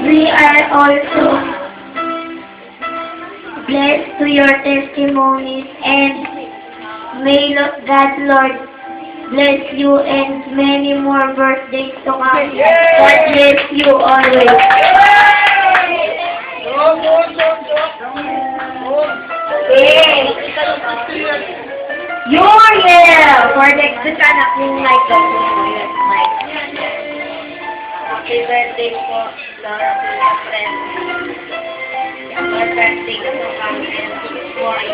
We are also blessed to your testimonies, and may God Lord bless you and many more birthdays to come. God bless you always. Okay. Uriel! For next to sa anak yung mic ko. Yes, mic. Happy birthday po, Laura, to your friend. Happy birthday ko po kami po ay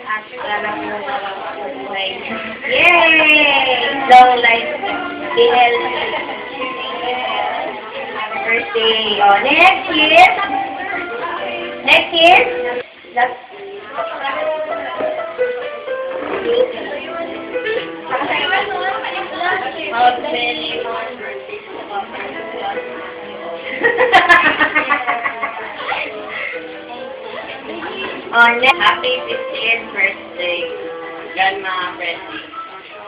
at sana po buhay. Yay! Long life. Be healthy. Happy birthday. Oh, next year. Next year. How many more birthdays to come? On happy 50th birthday, Grandma Freddy.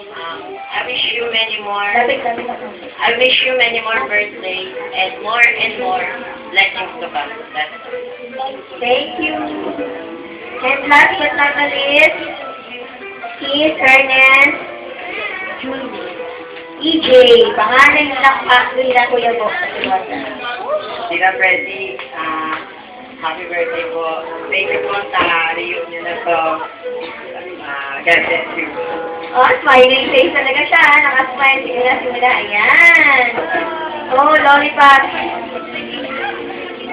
I wish you many more. I wish you many more birthdays and more blessings to come. Thank you. And last but not the least, Keith, Ernest, Julie, EJ, pangalan ng pastoy na Kuya Bo. Tita Freddy, happy birthday po. Thank you po sa reunion na to. God bless you. Oh, smiling face talaga siya. Nakasmile. Simula. Ayan. Oh, lollipop.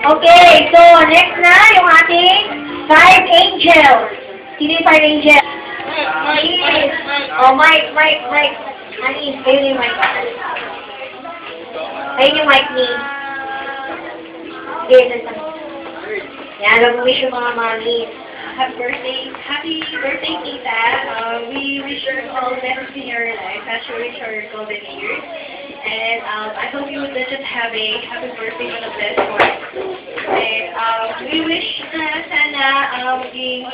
Okay, so next na yung ating 5 angels. Sino yung 5 angels? Oh, Mike. Anis, ayun yung mic. Ayun yung mic ni. Yan, mag-wish yung mga mami. Happy birthday, Tita. We wish you all the best in your life, especially for your golden years. And I hope you would just have a happy birthday on a blessed one. And we wish sana maging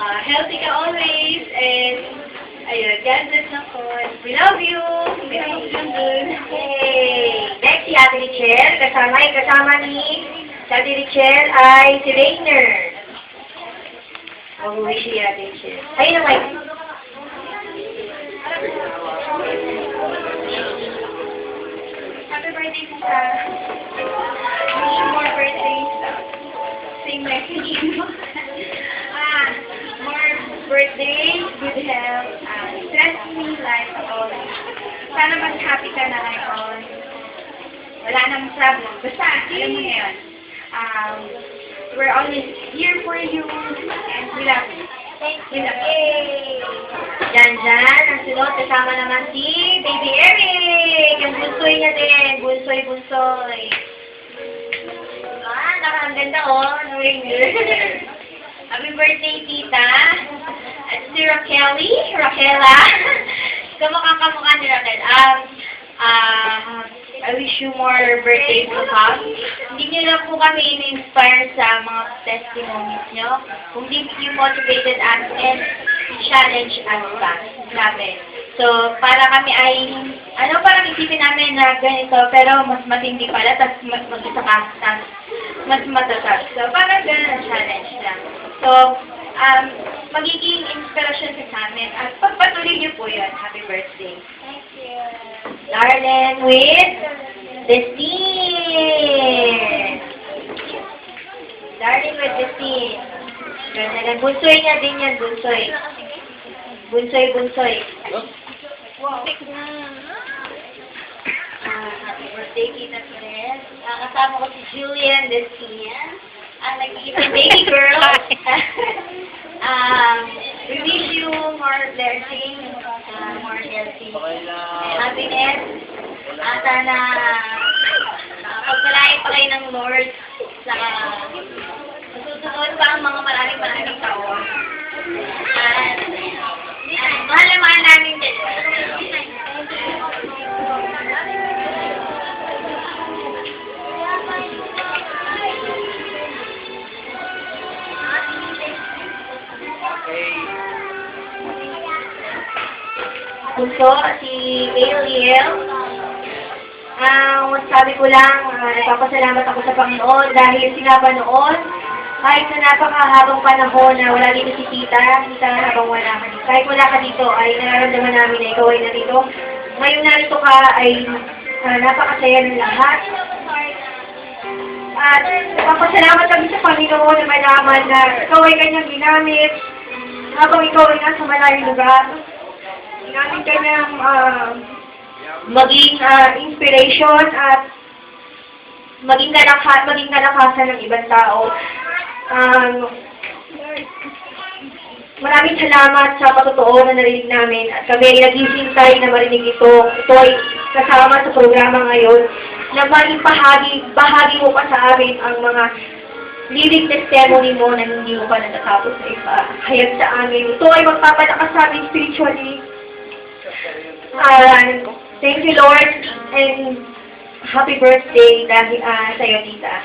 healthy ka always. And ayun, God bless na po. We love you. We love you good. Yay! Next, si Ate Richelle. Kasama ni Ate Richelle ay si Rainer. Mag-wish si Ate Richelle. Ayun ang mic. Happy birthday, Tita. Wish you more birthdays. Same message. More birthdays, good health, stress-free life always. Sana mas happy ka na ngayon. Wala nang problem. Basta, alam mo na yun. We're always here for you, and we love you. We love you. Dyan, ang sunod, kasama naman si Baby Eric. Yung bunsoy niya din. Bunsoy. Ang ganda ng Rainer. Happy birthday, Tita. At si Raquela. Kamukha ni Raquel. I wish you more birthdays to come. Hindi nyo lang po kami in-inspire sa mga testimonies nyo. Kung di you motivated us and challenge us pa. Namin. So, para kami ay, parang isipin namin na ganito, pero mas matindi pala, tapos mas matatag. So, parang ganun ang challenge lang. So, magiging inspirasyon sa amin. At pagpatuloy niyo po yun. Happy birthday. Thank you. Darlene with Destine. Darlene with Destine. Ganda. Bunsoy niya din yan, bunsoy. Bunsoy. Wow. Happy birthday, Tita Fred. Kasama ko si Julian Destine. Ang nag-iipin baby girl. We wish you more blessings, more healthy, happiness. Sana pagpalain pa kayo ng Lord sa susunod pa ang mga maraming taon. At mahal na mahal namin din. Bunso, si Ariel. masasabi ko lang, nagpapasalamat ako sa Panginoon dahil sinapa noon, kahit sa napakahabang panahon na wala dito si Tita habang wala ka dito. Kahit wala ka dito, ay nararamdaman namin na ikaw ay narito. Ngayon narito ka ay napakasaya ng lahat. At nagpapasalamat kami sa Panginoon na malaman na ikaw ay kanyang ginamit habang ikaw ay nasa malayong lugar. Ginamit kanyang maging inspiration at maging kalakasan ng ibang tao. Maraming salamat sa patotoo na narinig namin at kami ay naghihintay na marinig ito. Ito ay kasama sa programa ngayon na maging bahagi mo pa sa amin ang mga living testimony mo na hindi mo pa natatapos na ipahayag sa amin. Ito ay magpapalakas sa amin spiritually. Thank you, Lord, and happy birthday dahil sa iyo, Tita.